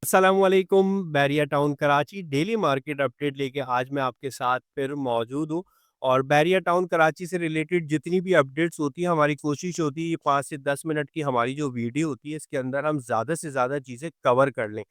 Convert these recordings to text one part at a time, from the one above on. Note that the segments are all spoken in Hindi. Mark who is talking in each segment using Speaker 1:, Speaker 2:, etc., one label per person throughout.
Speaker 1: अस्सलामुअलैकुम। Bahria town Karachi daily market update लेके आज मैं आपके साथ फिर मौजूद हूँ। और बैरिया टाउन कराची से रिलेटेड जितनी भी अपडेट्स होती हैं, हमारी कोशिश होती है ये 5 से 10 मिनट की हमारी जो वीडियो होती है इसके अंदर हम ज़्यादा से ज़्यादा चीज़ें कवर कर लें।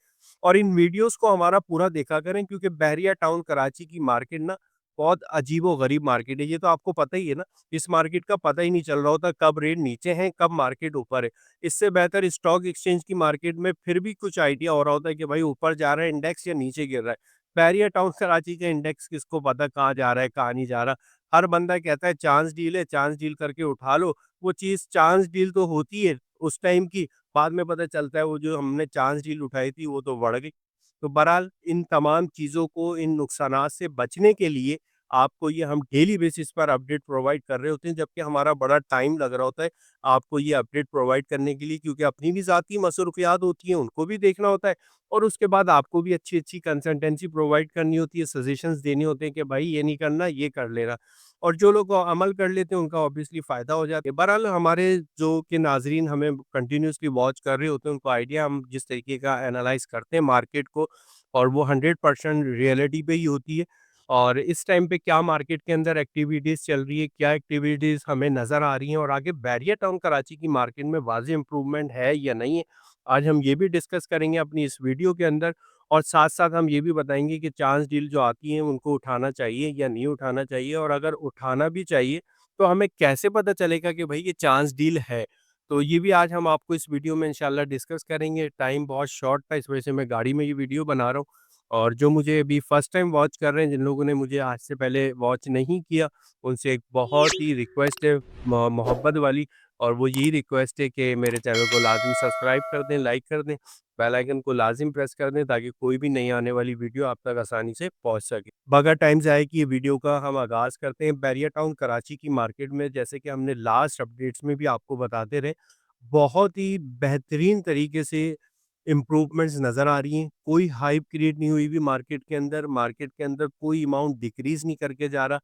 Speaker 1: और इन वीडियोस को हमारा पूरा देखा करें, क्योंकि बैरिया टाउन कराची की मार्केट ना बहुत अजीबो-गरीब मार्केट है। ये तो आपको पता ही है ना, इस मार्केट का पता ही नहीं चल रहा होता कब रेट नीचे हैं, कब मार्केट ऊपर है। इससे बेहतर स्टॉक एक्सचेंज की मार्केट में फिर भी कुछ आइडिया हो रहा होता है कि भाई ऊपर जा रहा है इंडेक्स या नीचे गिर रहा है। बैरिया टाउन कराची का इंडेक्स किसको पता कहाँ जा रहा है, कहाँ नहीं जा रहा। हर बंदा कहता है चांस डील है, चांस डील करके उठा लो। वो चीज़ चांस डील तो होती है उस टाइम की, बाद में पता चलता है वो जो हमने चांस डील उठाई थी वो तो बढ़ गई। तो बहरहाल इन तमाम चीज़ों को, इन नुकसानात से बचने के लिए आपको ये हम डेली बेसिस पर अपडेट प्रोवाइड कर रहे होते हैं, जबकि हमारा बड़ा टाइम लग रहा होता है आपको ये अपडेट प्रोवाइड करने के लिए, क्योंकि अपनी भी ज़ाती मसरूफियात होती हैं, उनको भी देखना होता है। और उसके बाद आपको भी अच्छी-अच्छी कंसल्टेंसी प्रोवाइड करनी होती है, सजेशंस देने होते हैं कि भाई ये नहीं करना, ये कर लेना। और जो लोग अमल कर लेते हैं उनका ऑब्वियसली फ़ायदा हो जाता है। बहरहाल हमारे जो कि नाज़रीन हमें कंटिन्यूअसली वॉच कर रहे होते हैं, उनको आइडिया हम जिस तरीके का एनालाइज़ करते हैं मार्केट को, और वो 100% रियलिटी पे ही होती है। और इस टाइम पे क्या मार्केट के अंदर एक्टिविटीज़ चल रही है, क्या एक्टिविटीज़ हमें नज़र आ रही हैं, और आगे बैरिया टाउन कराची की मार्केट में वाज़ेह इम्प्रूवमेंट है या नहीं है, आज हम ये भी डिस्कस करेंगे अपनी इस वीडियो के अंदर। और साथ-साथ हम ये भी बताएँगे कि चांस डील जो आती हैं उनको उठाना चाहिए या नहीं उठाना चाहिए, और अगर उठाना भी चाहिए तो हमें कैसे पता चलेगा कि भई ये चांस डील है। तो ये भी आज हम आपको इस वीडियो में इंशाल्लाह डिस्कस करेंगे। टाइम बहुत शॉर्ट था, इस वजह से मैं गाड़ी में ये वीडियो बना रहा हूँ। और जो मुझे अभी फर्स्ट टाइम वॉच कर रहे हैं, जिन लोगों ने मुझे आज से पहले वॉच नहीं किया, उनसे एक बहुत ही रिक्वेस्ट है मोहब्बत वाली, और वो यही रिक्वेस्ट है कि मेरे चैनल को लाज़िम सब्सक्राइब कर दें, लाइक कर दें, बेल आइकन को लाज़िम प्रेस कर दें, ताकि कोई भी नई आने वाली वीडियो आप तक आसानी से पहुँच सके। बगैर टाइम ज़ाये किए वीडियो का हम आगाज़ करते हैं। बैरिया टाउन कराची की मार्केट में, जैसे कि हमने लास्ट अपडेट्स में भी आपको बताते रहे, बहुत ही बेहतरीन तरीके से इम्प्रूवमेंट्स नज़र आ रही हैं। कोई हाइप क्रिएट नहीं हुई हुई मार्केट के अंदर कोई अमाउंट डिक्रीज़ नहीं करके जा रहा।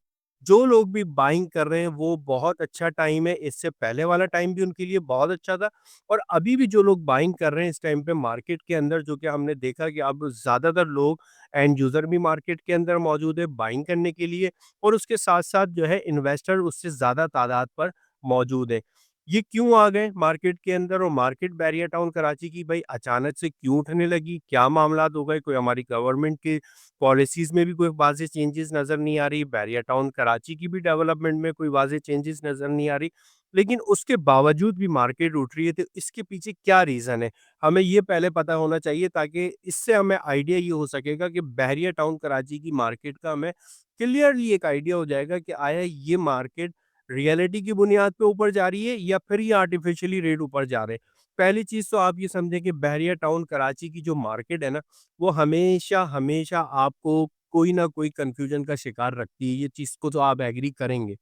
Speaker 1: जो लोग भी बाइंग कर रहे हैं वो बहुत अच्छा टाइम है, इससे पहले वाला टाइम भी उनके लिए बहुत अच्छा था। और अभी भी जो लोग बाइंग कर रहे हैं इस टाइम पे मार्केट के अंदर, जो कि हमने देखा कि अब ज़्यादातर लोग एंड यूज़र भी मार्केट के अंदर मौजूद है बाइंग करने के लिए, और उसके साथ-साथ जो है इन्वेस्टर उससे ज़्यादा तादाद पर मौजूद है। ये क्यों आ गए मार्केट के अंदर, और मार्केट बैरिया टाउन कराची की भाई अचानक से क्यों उठने लगी? क्या मामलात हो गए? कोई हमारी गवर्नमेंट की पॉलिसीज़ में भी कोई वाज़ेह चेंजेस नज़र नहीं आ रही, बैरिया टाउन कराची की भी डेवलपमेंट में कोई वाज़ेह चेंजेस नज़र नहीं आ रही। लेकिन उसके बावजूद भी मार्केट उठ रही है, तो इसके पीछे क्या रीज़न है? हमें ये पहले पता होना चाहिए, ताकि इससे हमें आइडिया ये हो सकेगा कि बैरिया टाउन कराची की मार्केट का हमें क्लियरली एक आइडिया हो जाएगा कि आया ये मार्केट रियलिटी की बुनियाद पे ऊपर जा रही है या फिर ये आर्टिफिशियली रेट ऊपर जा रहे हैं। पहली चीज़ तो आप ये समझें कि बहरिया टाउन कराची की जो मार्केट है ना, वो हमेशा आपको कोई ना कोई कन्फ्यूजन का शिकार रखती है। ये चीज़ को तो आप एग्री करेंगे।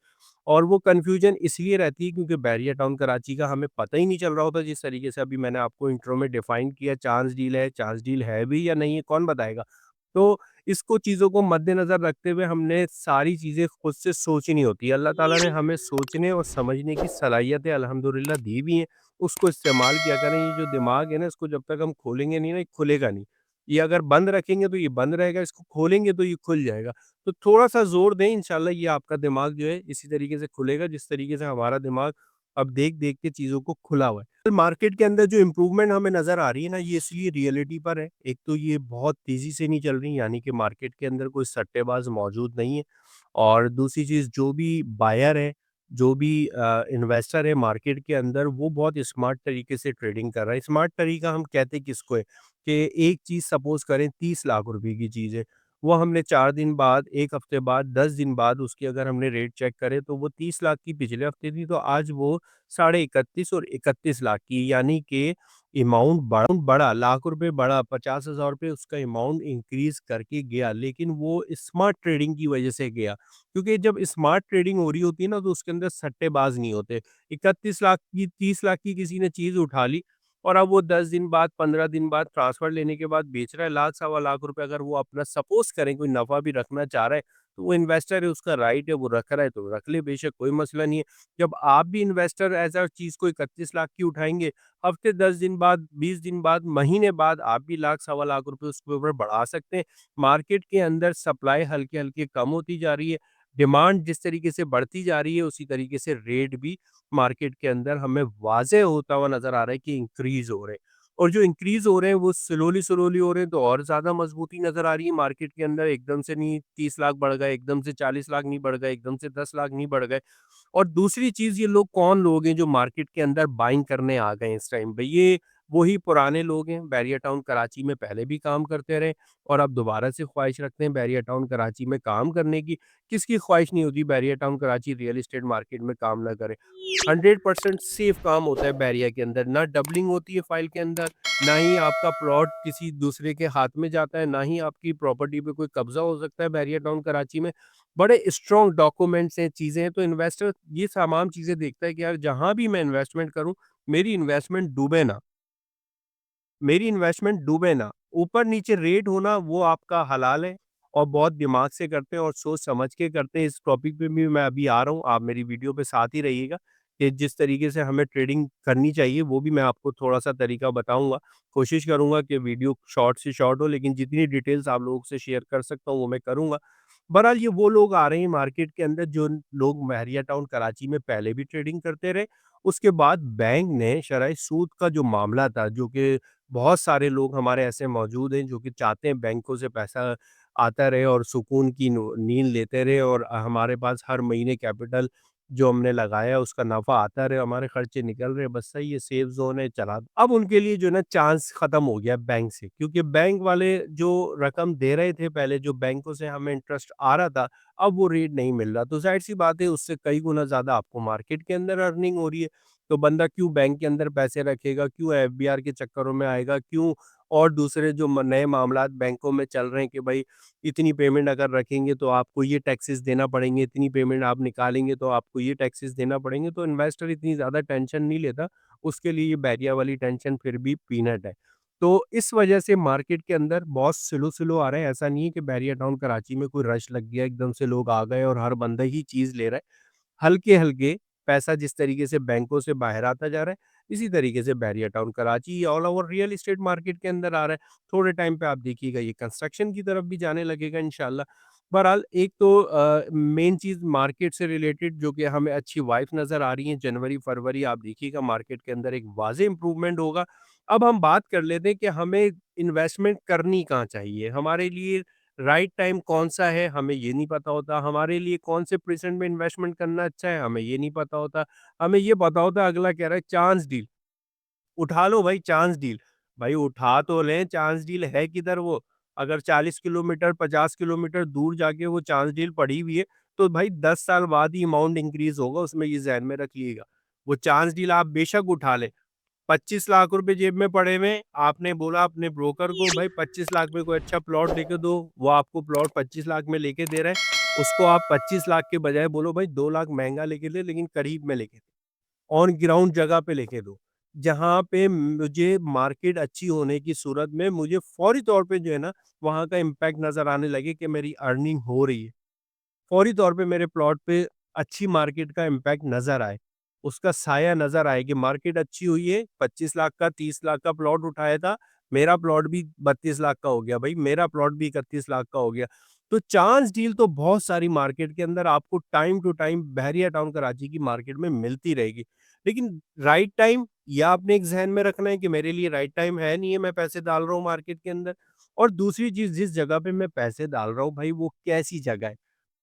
Speaker 1: और वो कन्फ्यूजन इसलिए रहती है क्योंकि बहरिया टाउन कराची का हमें पता ही नहीं चल रहा होता, जिस तरीके से अभी मैंने आपको इंट्रो में डिफाइन किया, चांस डील है भी या नहीं है, कौन बताएगा? तो इसको चीज़ों को मद्देनज़र रखते हुए हमने सारी चीज़ें खुद से सोचनी होती है। अल्लाह ताला ने हमें सोचने और समझने की सलाहियतें अल्हम्दुलिल्लाह दी भी हैं, उसको इस्तेमाल किया करें। ये जो दिमाग है ना, इसको जब तक हम खोलेंगे नहीं ना, ये खुलेगा नहीं। ये अगर बंद रखेंगे तो ये बंद रहेगा, इसको खोलेंगे तो ये खुल जाएगा। तो थोड़ा-सा ज़ोर दें, इंशाल्लाह ये आपका दिमाग जो है इसी तरीके से खुलेगा जिस तरीके से हमारा दिमाग अब देख-देख के चीज़ों को खुला हुआ है। तो मार्केट के अंदर जो इम्प्रूवमेंट हमें नज़र आ रही है ना, ये इसलिए रियलिटी पर है। एक तो ये बहुत तेज़ी से नहीं चल रही, यानी कि मार्केट के अंदर कोई सट्टेबाज़ मौजूद नहीं है। और दूसरी चीज़, जो भी बायर है, जो भी इन्वेस्टर है मार्केट के अंदर, वो बहुत स्मार्ट तरीके से ट्रेडिंग कर रहा है। स्मार्ट तरीका हम कहते किसको है कि एक चीज़ सपोज़ करें 30 लाख रुपए की चीज़ है, वो हमने 4 दिन बाद, 1 हफ्ते बाद, 10 दिन बाद उसकी अगर हमने रेट चेक करें तो वो 30 लाख की पिछले हफ्ते थी, तो आज वो साढ़े 31 और 31 लाख की, यानी कि अमाउंट बढ़ा, लाख रुपए बढ़ा, 50,000 रुपए उसका अमाउंट इंक्रीज़ करके गया, लेकिन वो स्मार्ट ट्रेडिंग की वजह से गया। क्योंकि जब स्मार्ट ट्रेडिंग हो रही होती है ना, तो उसके अंदर सट्टेबाज़ नहीं होते। 31 लाख की, 30 लाख की किसी ने चीज़ उठा ली, और अब वो 10 दिन बाद, 15 दिन बाद ट्रांसफ़र लेने के बाद बेच रहा है, लाख, सवा लाख रुपए। अगर वो अपना सपोज़ करें कोई नफ़ा भी रखना चाह रहा है, तो वो इन्वेस्टर है, उसका राइट है, वो रख रहा है तो रख ले बेशक, कोई मसला नहीं है। जब आप भी इन्वेस्टर ऐसा चीज़ कोई 31 लाख की उठाएँगे, हफ्ते 10 दिन बाद, 20 दिन बाद, महीने बाद आप भी लाख सवा लाख रुपए उसके ऊपर बढ़ा सकते हैं। मार्केट के अंदर सप्लाई हल्के-हल्के कम होती जा रही है, डिमांड जिस तरीके से बढ़ती जा रही है, उसी तरीके से रेट भी मार्केट के अंदर हमें वाज़ेह होता हुआ नज़र आ रहा है कि इंक्रीज़ हो रहे हैं। और जो इंक्रीज़ हो रहे हैं वो स्लोली हो रहे हैं, तो और ज़्यादा मज़बूती नज़र आ रही है मार्केट के अंदर। एकदम से नहीं 30 लाख बढ़ गए, एकदम से 40 लाख नहीं बढ़ गए, एकदम से 10 लाख नहीं बढ़ गए। और दूसरी चीज़, ये लोग कौन लोग हैं जो मार्केट के अंदर बाइंग करने आ गए हैं इस टाइम पे? ये वही पुराने लोग हैं, बैरिया टाउन कराची में पहले भी काम करते रहे और अब दोबारा से ख्वाहिश रखते हैं बैरिया टाउन कराची में काम करने की। किसकी ख्वाहिश नहीं होती Bahria town Karachi real estate market में काम ना करे? 100% सेफ काम होता है बैरिया के अंदर, ना डबलिंग होती है फाइल के अंदर, ना ही आपका प्लॉट किसी दूसरे के हाथ में जाता है, ना ही आपकी प्रॉपर्टी पे कोई कब्जा हो सकता है बैरिया टाउन कराची में। बड़े स्ट्रॉन्ग डॉक्यूमेंट्स हैं, चीज़ें हैं, तो इन्वेस्टर ये तमाम चीज़ें देखता है कि यार जहाँ भी मैं इन्वेस्टमेंट करूँ, मेरी इन्वेस्टमेंट डूबे ना। मेरी इन्वेस्टमेंट डूबे ना। ऊपर-नीचे रेट होना वो आपका हलाल है और बहुत दिमाग से करते हैं और सोच समझ के करते हैं। इस टॉपिक पे भी मैं अभी आ रहा हूँ, आप मेरी वीडियो पे साथ ही रहिएगा कि जिस तरीके से हमें ट्रेडिंग करनी चाहिए, वो भी मैं आपको थोड़ा-सा तरीका बताऊँगा। कोशिश करूँगा कि वीडियो शॉर्ट से शॉर्ट हो, लेकिन जितनी डिटेल्स आप लोगों से शेयर कर सकता हूँ, वो मैं करूँगा। बहरहाल ये वो लोग आ रहे हैं मार्केट के अंदर जो लोग महरिया टाउन कराची में पहले भी ट्रेडिंग करते रहे। उसके बाद बैंक ने शरह सूद का जो मामला था, जो कि बहुत सारे लोग हमारे ऐसे मौजूद हैं जो कि चाहते हैं बैंकों से पैसा आता रहे और सुकून की नींद लेते रहे और हमारे पास हर महीने कैपिटल जो हमने लगाया उसका नफ़ा आता रहे, हमारे खर्चे निकल रहे, बस सही है, सेफ जोन है, चला दो। अब उनके लिए जो है ना चांस खत्म हो गया बैंक से, क्योंकि बैंक वाले जो रकम दे रहे थे पहले, जो बैंकों से हमें इंटरेस्ट आ रहा था, अब वो रेट नहीं मिल रहा, तो जाहिर सी बात है उससे कई गुना ज्यादा आपको मार्केट के अंदर अर्निंग हो रही है। तो बंदा क्यों बैंक के अंदर पैसे रखेगा, क्यों एफबीआर के चक्करों में आएगा, क्यों और दूसरे जो नए मामलात बैंकों में चल रहे हैं कि भाई इतनी पेमेंट अगर रखेंगे तो आपको ये टैक्सेस देना पड़ेंगे, इतनी पेमेंट आप निकालेंगे तो आपको ये टैक्सेस देना पड़ेंगे, तो इन्वेस्टर इतनी ज़्यादा टेंशन नहीं लेता, उसके लिए ये बैरिया वाली टेंशन फिर भी पीनट है। तो इस वजह से मार्केट के अंदर बहुत स्लो आ रहा है, ऐसा नहीं है कि बैरिया टाउन कराची में कोई रश लग गया, एकदम से लोग आ गए और हर बंदा ही चीज़ ले रहा है। हल्के-हल्के पैसा जिस तरीके से बैंकों से बाहर आता जा रहा है, इसी तरीके से Bahria town Karachi all over real estate market के अंदर आ रहा है। थोड़े टाइम पे आप देखिएगा ये कंस्ट्रक्शन की तरफ भी जाने लगेगा इंशाल्लाह। बहरहाल एक तो मेन चीज़ मार्केट से रिलेटेड जो कि हमें अच्छी वाइब्स नज़र आ रही हैं, जनवरी-फरवरी आप देखिएगा मार्केट के अंदर एक वाज़ेह इम्प्रूवमेंट होगा। अब हम बात कर लेते हैं कि हमें इन्वेस्टमेंट करनी कहाँ चाहिए? हमारे लिए राइट टाइम कौन-सा है, हमें ये नहीं पता होता। हमारे लिए कौन से परसेंट में इन्वेस्टमेंट करना अच्छा है, हमें ये नहीं पता होता। हमें ये पता होता है अगला कह रहा है चांस डील, उठा लो भाई चांस डील। भाई उठा तो लें, चांस डील है किधर वो? अगर 40 किलोमीटर, 50 किलोमीटर दूर जाके वो चांस डील पड़ी हुई है, तो भाई 10 साल बाद ही अमाउंट इंक्रीज़ होगा उसमें, ये ज़हन में रखिएगा। वो चांस डील आप बेशक उठा लें। 25 लाख रुपए जेब में पड़े हुए हैं, आपने बोला अपने ब्रोकर को भाई 25 लाख में कोई अच्छा प्लॉट लेके दो, वो आपको प्लॉट 25 लाख में लेके दे रहा है, उसको आप 25 लाख के बजाय बोलो भाई 2 लाख महँगा लेके दे लेकिन करीब में लेके दे, ऑन ग्राउंड जगह पे लेके दो। जहाँ पे मुझे मार्केट अच्छी होने की सूरत में मुझे फ़ौरी तौर पे जो है ना, वहाँ का इम्पैक्ट नज़र आने लगे कि मेरी अर्निंग हो रही है। फौरी तौर पे मेरे प्लॉट पे अच्छी मार्केट का इम्पैक्ट नज़र आए। उसका साया नज़र आए कि मार्केट अच्छी हुई है, 25 लाख का 30 लाख का प्लॉट उठाया था, मेरा प्लॉट भी 32 लाख का हो गया भाई, मेरा प्लॉट भी 31 लाख का हो गया। तो चांस डील तो बहुत सारी मार्केट के अंदर आपको time to time Bahria town Karachi की मार्केट में मिलती रहेगी। लेकिन राइट टाइम या आपने एक ज़हन में रखना है कि मेरे लिए राइट टाइम है नहीं है, मैं पैसे डाल रहा हूँ मार्केट के अंदर। और दूसरी चीज़ जिस जगह पे मैं पैसे डाल रहा हूँ भाई वो कैसी जगह है?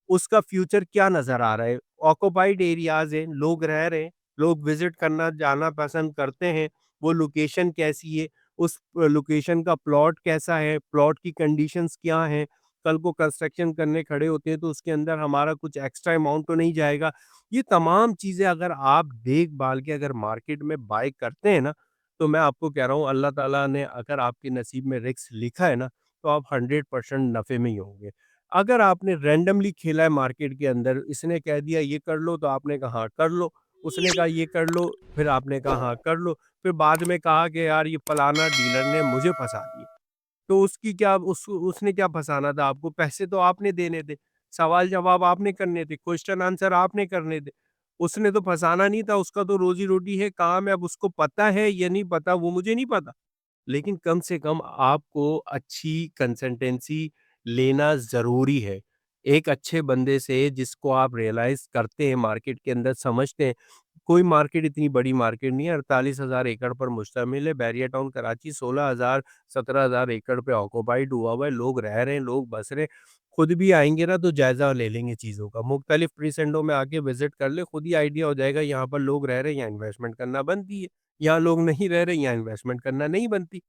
Speaker 1: उसका फ्यूचर क्या नज़र आ रहा है? ऑक्यूपाइड एरियाज़ हैं, लोग रह रहे हैं, लोग विज़िट करना जाना पसंद करते हैं, वो लोकेशन कैसी है? उस लोकेशन का प्लॉट कैसा है? प्लॉट की कंडीशंस क्या हैं? कल को कंस्ट्रक्शन करने खड़े होते हैं तो उसके अंदर हमारा कुछ एक्स्ट्रा अमाउंट तो नहीं जाएगा? ये तमाम चीज़ें अगर आप देख-भाल के अगर मार्केट में बाय करते हैं ना, तो मैं आपको कह रहा हूँ अल्लाह ताला ने अगर आपके नसीब में रिस्क लिखा है ना, तो आप 100% नफ़े में ही होंगे। अगर आपने रैंडमली खेला है मार्केट के अंदर, इसने कह दिया ये कर लो तो आपने कहा हाँ, कर लो, उसने कहा ये कर लो, फिर आपने कहा हाँ, कर लो, फिर बाद में कहा कि यार ये फलाना डीलर ने मुझे फँसा दिया। तो उसकी क्या उसने क्या फँसाना था आपको? पैसे तो आपने देने थे। सवाल-जवाब आपने करने थे, क्वेश्चन आंसर आपने करने थे। उसने तो फँसाना नहीं था, उसका तो रोज़ी-रोटी है, काम है, अब उसको पता है या नहीं पता वो मुझे नहीं पता। लेकिन कम से कम आपको अच्छी कंसल्टेंसी लेना ज़रूरी है। एक अच्छे बंदे से जिसको आप रियलाइज़ करते हैं मार्केट के अंदर समझते हैं, कोई मार्केट इतनी बड़ी मार्केट नहीं है, 48,000 एकड़ पर मुश्तमिल है। बैरिया टाउन कराची 16,000 17,000 एकड़ पे ऑक्यूपाइड हुआ हुआ है, लोग रह रहे हैं, लोग बस रहे हैं। खुद भी आएँगे ना तो जायज़ा ले लेंगे चीज़ों का। मुख्तलिफ प्रीसेंटों में आके विज़िट कर लें, खुद ही आइडिया हो जाएगा यहाँ पर लोग रह रहे हैं, यहाँ इन्वेस्टमेंट करना बनती है। यहाँ लोग नहीं रह रहे, यहाँ इन्वेस्टमेंट करना नहीं बनती।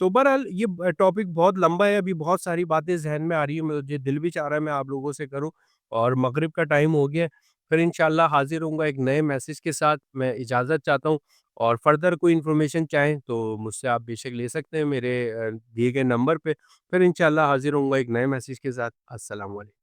Speaker 1: तो बहरहाल ये टॉपिक बहुत लंबा है, अभी बहुत सारी बातें ज़हन में आ रही हैं, मुझे दिल भी चाह रहा है मैं आप लोगों से करूँ और मगरिब का टाइम हो गया है। फिर इंशाअल्लाह हाज़िर होऊँगा एक नए मैसेज के साथ, मैं इजाज़त चाहता हूँ और फ़र्दर कोई इन्फॉर्मेशन चाहें तो मुझसे आप बेशक ले सकते हैं मेरे दिए गए नंबर पे। फिर इंशाअल्लाह हाज़िर होऊँगा एक नए मैसेज के साथ। अस्सलाम वालेकुम।